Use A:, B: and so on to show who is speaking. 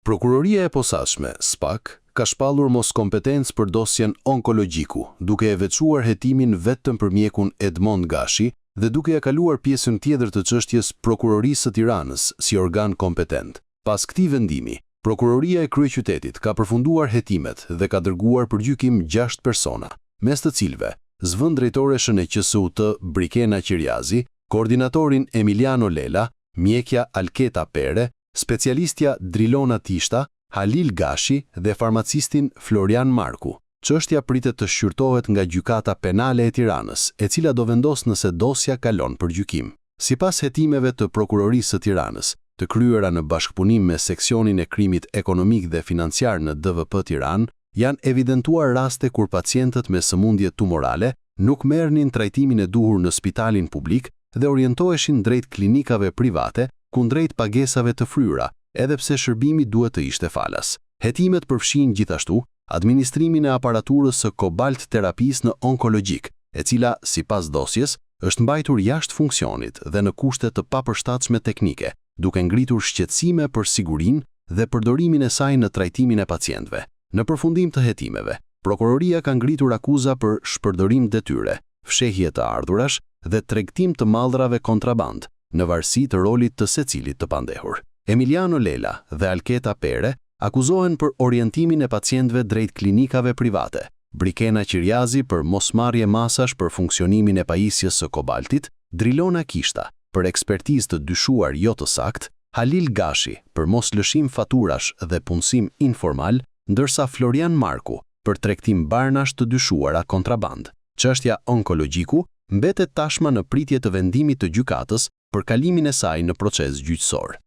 A: Prokuroria e posaçme, SPAK, ka shpallur mos kompetencë për dosjen onkologjiku, duke e veçuar hetimin vetëm për mjekun Edmond Gashi dhe duke ja kaluar pjesën tjetër të çështjes Prokurorisë së Tiranës si organ kompetent. Pas këtij vendimi, Prokuroria e Kryeqytetit ka përfunduar hetimet dhe ka dërguar për gjykim 6 persona, mes të cilëve zvën drejtoreshën e QSUT Brikena Qirjazi, koordinatorin Emiliano Lela, mjekja Alketa Pere, specialistja Drilona Tishta, Halil Gashi dhe farmacistin Florian Marku. Çështja pritet të shqyrtohet nga Gjykata Penale e Tiranës, e cila do vendos nëse dosja kalon për gjykim. Sipas hetimeve të Prokurorisë së Tiranës, të kryera në bashkëpunim me seksionin e krimit ekonomik dhe financiar në DVP Tiranë, janë evidentuar raste kur pacientët me sëmundje tumorale nuk merrnin trajtimin e duhur në spitalin publik dhe orientoheshin drejt klinikave private kundrejt pagesave të fryera, edhe pse shërbimi duhet të ishte falas. Hetimet përfshin gjithashtu administrimin e aparaturës së kobalt terapisë në onkologjik, e cila, sipas dosjes, është mbajtur jashtë funksionit dhe në kushte të papërshtatshme teknike, duke ngritur shqetësime për sigurinë dhe përdorimin e saj në trajtimin e pacientëve. Në përfundim të hetimeve, Prokuroria ka ngritur akuza për shpërdorim detyre, fshehje të ardhurash dhe tregtim të mallrave kontraband, në varësi të rolit të secilit të pandehur. Emiliano Lela dhe Alketa Pere akuzohen për orientimin e pacientëve drejt klinikave private, Brikena Qirjazi për mosmarrje masash për funksionimin e pajisjes së kobaltit, Drilona Kishta për ekspertizë të dyshuar jo të saktë, Halil Gashi për mos lëshim faturash dhe punësim informal, ndërsa Florian Marku për tregtim barnash të dyshuara kontraband. Çështja onkologjiku mbetet tashmë në pritje të vendimit të gjykatës për kalimin e saj në proces gjyqësor.